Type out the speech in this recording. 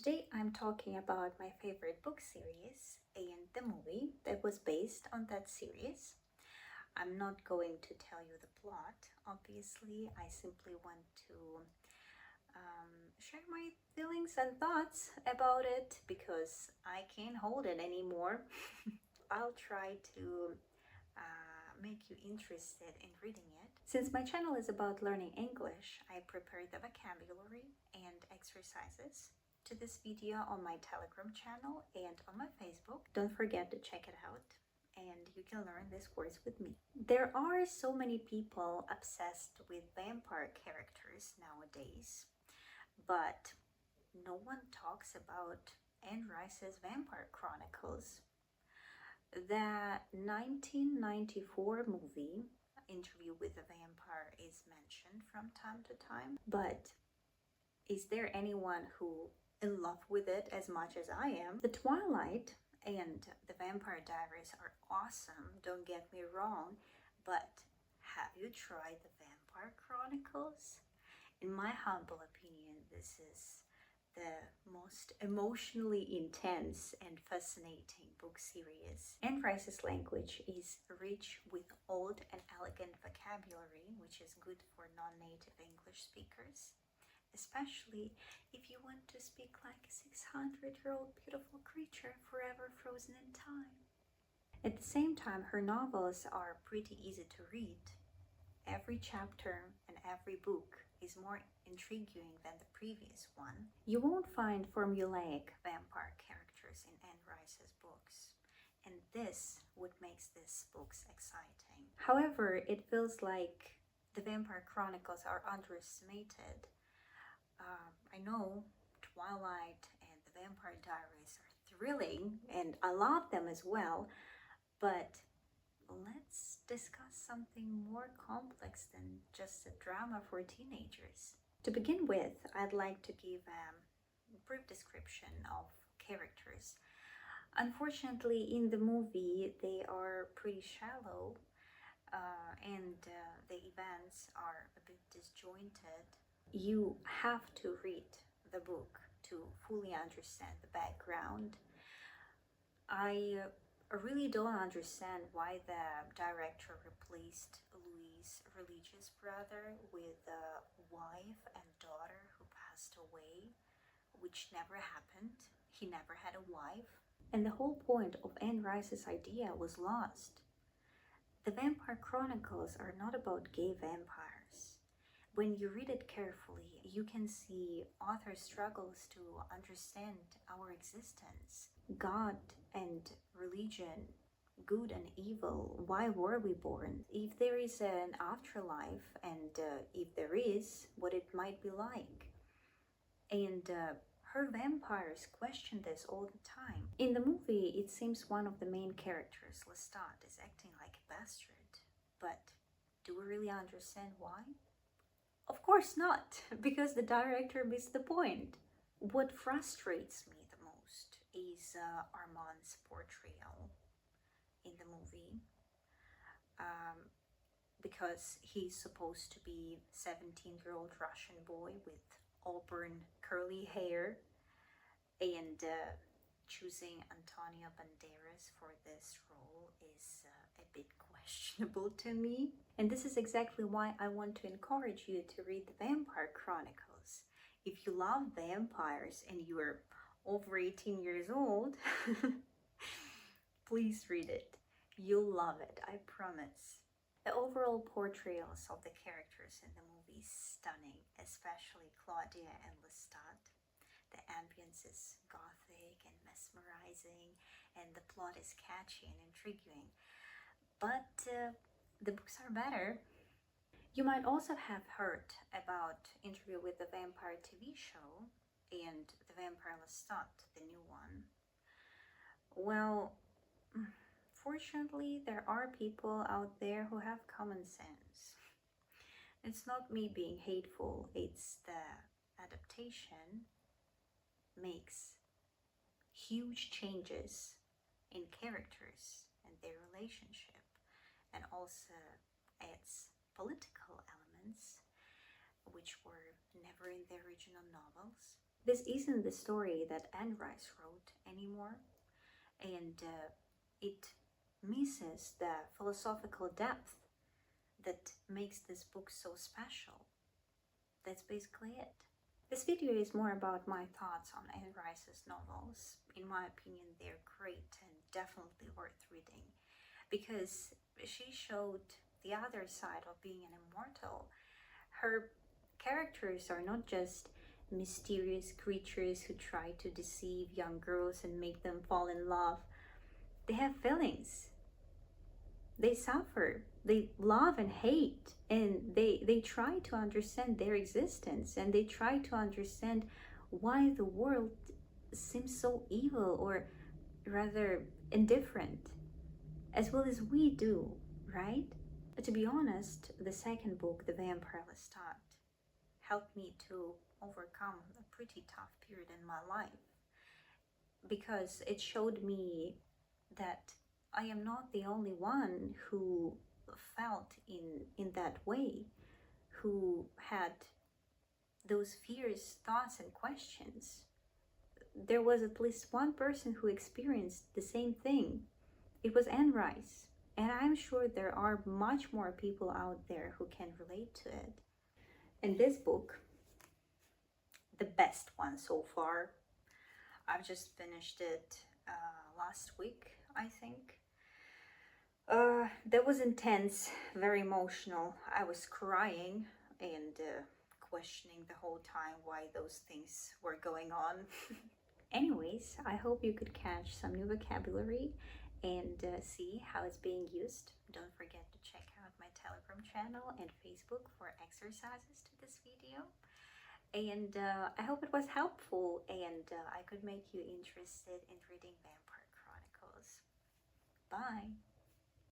Today I'm talking about my favorite book series and the movie that was based on that series. I'm not going to tell you the plot, obviously. I simply want to share my feelings and thoughts about it because I can't hold it anymore. I'll try to make you interested in reading it. Since my channel is about learning English, I prepared the vocabulary and exercises to this video on my Telegram channel and on my Facebook. Don't forget to check it out and you can learn these words with me. There are so many people obsessed with vampire characters nowadays, but no one talks about Anne Rice's Vampire Chronicles. The 1994 movie Interview with a Vampire is mentioned from time to time, but is there anyone who in love with it as much as I am? The Twilight and the Vampire Diaries are awesome, don't get me wrong, but have you tried the Vampire Chronicles? In my humble opinion, this is the most emotionally intense and fascinating book series. Anne Rice's language is rich with old and elegant vocabulary, which is good for non-native English speakers, especially if you want to speak like a 600-year-old beautiful creature forever frozen in time. At the same time, her novels are pretty easy to read. Every chapter and every book is more intriguing than the previous one. You won't find formulaic vampire characters in Anne Rice's books, and this what makes these books exciting. However, it feels like the Vampire Chronicles are underestimated. I know Twilight and the Vampire Diaries are thrilling, and I love them as well, but let's discuss something more complex than just a drama for teenagers. To begin with, I'd like to give a brief description of characters. Unfortunately, in the movie, they are pretty shallow and the events are a bit disjointed. You have to read the book to fully understand the background. I really don't understand why the director replaced Louis' religious brother with a wife and daughter who passed away, which never happened. He never had a wife. And the whole point of Anne Rice's idea was lost. The Vampire Chronicles are not about gay vampires. When you read it carefully, you can see author struggles to understand our existence. God and religion, good and evil, why were we born? If there is an afterlife, and if there is, what it might be like. And her vampires question this all the time. In the movie, it seems one of the main characters, Lestat, is acting like a bastard. But do we really understand why? Of course not, because the director missed the point. What frustrates me the most is Armand's portrayal in the movie, because he's supposed to be 17-year-old Russian boy with auburn curly hair, and choosing Antonio Banderas for this role is a bit questionable to me. And this is exactly why I want to encourage you to read the Vampire Chronicles. If you love vampires and you are over 18 years old, please read it. You'll love it, I promise. The overall portrayals of the characters in the movie is stunning, especially Claudia and Lestat. The ambience is gothic and mesmerizing, and the plot is catchy and intriguing. But the books are better. You might also have heard about Interview with the Vampire TV show and The Vampire Lestat, the new one. Well, fortunately, there are people out there who have common sense. It's not me being hateful, it's the adaptation makes huge changes in characters and their relationship, and also adds political elements which were never in the original novels. This isn't the story that Anne Rice wrote anymore, and it misses the philosophical depth that makes this book so special. That's basically it. This video is more about my thoughts on Anne Rice's novels. In my opinion, they're great and definitely worth reading because she showed the other side of being an immortal. Her characters are not just mysterious creatures who try to deceive young girls and make them fall in love. They have feelings. They suffer. They love and hate, and they try to understand their existence, and they try to understand why the world seems so evil, or rather indifferent, as well as we do, right? But to be honest, the second book, The Vampire Lestat, helped me to overcome a pretty tough period in my life because it showed me that I am not the only one who felt in that way, who had those fears, thoughts, and questions. There was at least one person who experienced the same thing. It was Anne Rice, and I'm sure there are much more people out there who can relate to it. And this book, the best one so far, I've just finished it last week, I think. That was intense, very emotional. I was crying and questioning the whole time why those things were going on. Anyways, I hope you could catch some new vocabulary and see how it's being used. Don't forget to check out my Telegram channel and Facebook for exercises to this video. And I hope it was helpful and I could make you interested in reading Vampire Chronicles. Bye!